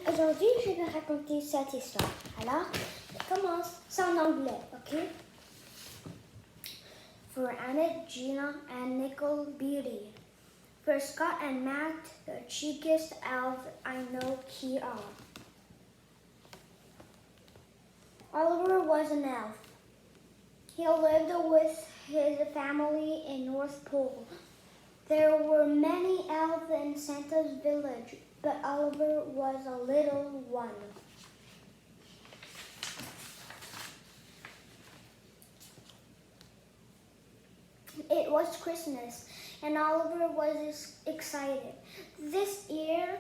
aujourd'hui je vais raconter cette histoire. Alors, je commence. C'est en anglais, ok? For Annette, Gina, and Nickel Beauty. For Scott and Matt, the cheekiest elves I know he are. Oliver was an elf. He lived with his family in North Pole. There were many elves in Santa's village, but Oliver was a little one. It was Christmas, and Oliver was excited. This year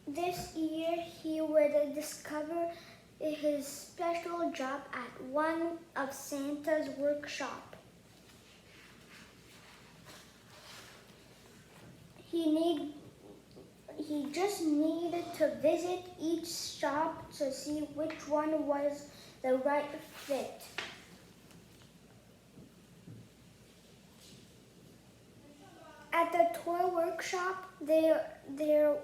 he would discover his special job at one of Santa's workshop. He just needed to visit each shop to see which one was the right fit. At the toy workshop, there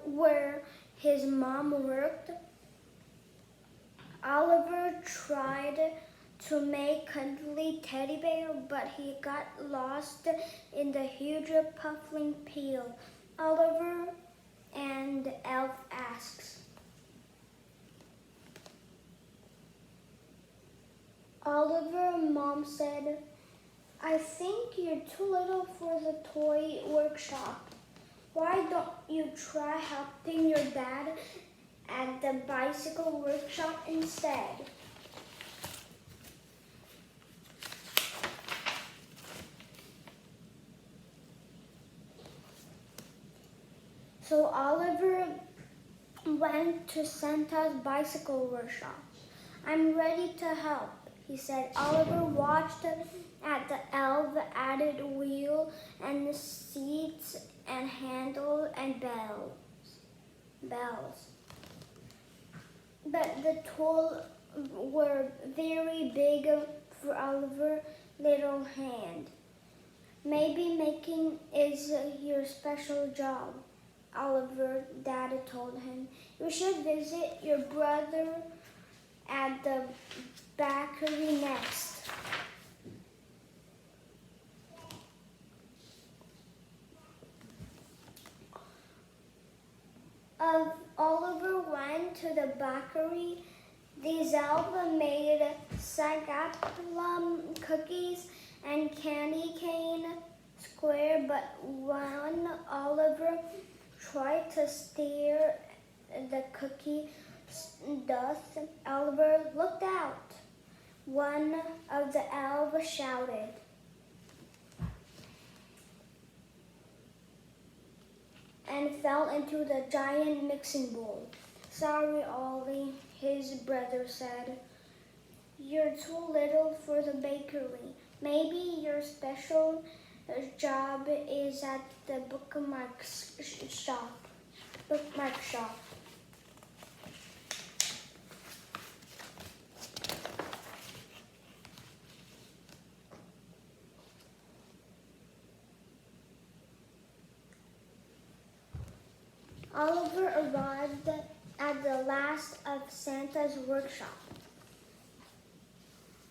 where his mom worked, Oliver tried to make cuddly teddy bear, but he got lost in the huge puffing pile. Oliver and Elf asks. Oliver's mom said, I think you're too little for the toy workshop. Why don't you try helping your dad at the bicycle workshop instead? So Oliver went to Santa's bicycle workshop. I'm ready to help, he said. Oliver watched at the elf added wheel and seats and handles and bells. But the tools were very big for Oliver's little hand. Maybe making is your special job, Oliver's dad told him. You should visit your brother at the bakery next. Oliver went to the bakery. These elves made sagat plum cookies and candy cane square, but when Oliver tried to stir the cookie dust, Oliver looked out. One of the elves shouted. And fell into the giant mixing bowl. Sorry, Ollie, his brother said. You're too little for the bakery. Maybe your special job is at the bookmark shop. Oliver arrived at the last of Santa's workshop,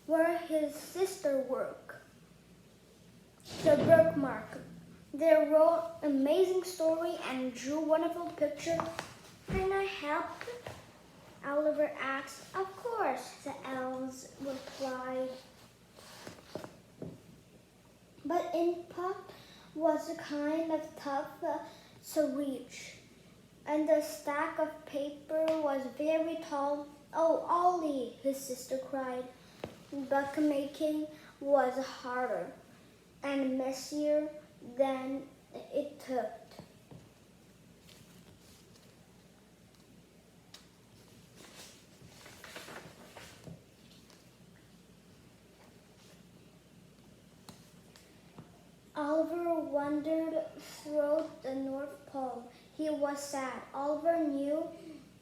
where his sister worked. The bookmark. They wrote amazing story and drew wonderful picture. Can I help? Oliver asked. Of course, the elves replied. But ink was kind of tough to reach, and the stack of paper was very tall. Oh, Ollie, his sister cried. Bookmaking was harder and messier than it took. Oliver wandered through the North Pole. He was sad. Oliver knew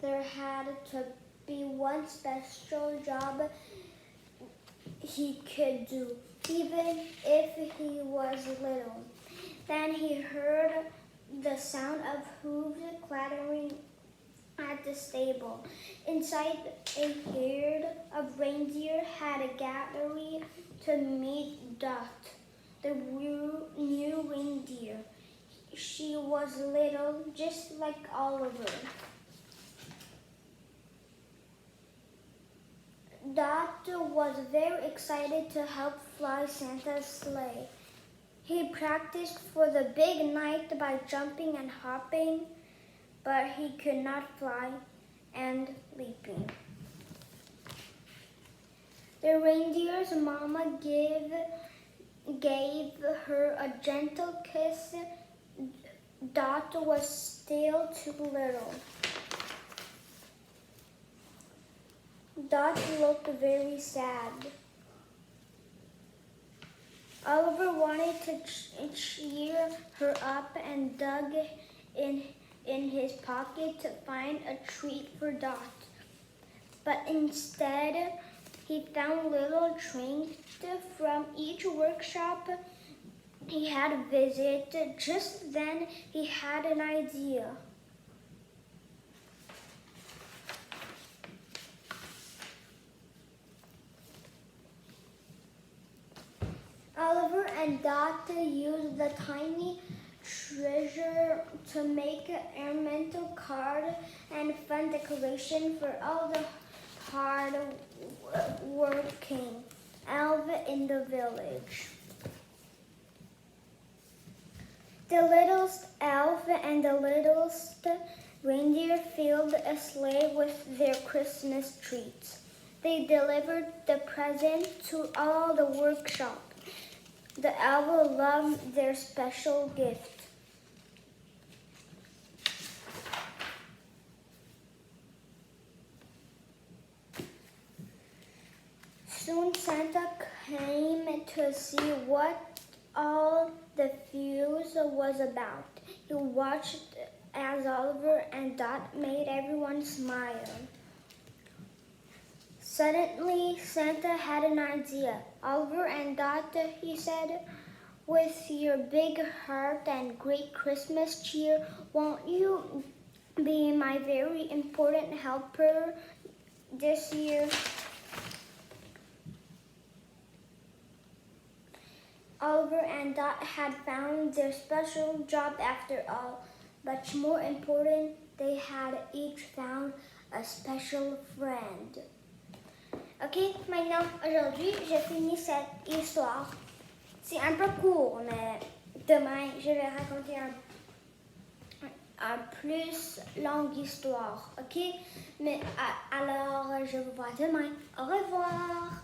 there had to be one special job he could do, even if he was little. Then he heard the sound of hooves clattering at the stable. Inside, a herd of reindeer had a gallery to meet Dot, the new reindeer. She was little, just like Oliver. Dot was very excited to help fly Santa's sleigh. He practiced for the big night by jumping and hopping, but he could not fly and leaping. The reindeer's mama gave her a gentle kiss. Dot was still too little. Dot looked very sad. Oliver wanted to cheer her up and dug in his pocket to find a treat for Dot. But instead, he found little trinks from each workshop he had visited. Just then, he had an idea. Oliver and Dot used the tiny treasure to make an ornamental card and fun decoration for all the hard-working elves in the village. The littlest elf and the littlest reindeer filled a sleigh with their Christmas treats. They delivered the present to all the workshops. The elves loved their special gift. Soon Santa came to see what all the fuss was about. He watched as Oliver and Dot made everyone smile. Suddenly, Santa had an idea. Oliver and Dot, he said, with your big heart and great Christmas cheer, won't you be my very important helper this year? Oliver and Dot had found their special job after all. But more important, they had each found a special friend. Ok, maintenant, aujourd'hui, je finis cette histoire. C'est un peu court, mais demain, je vais raconter un plus longue histoire. Ok, mais alors, je vous vois demain. Au revoir.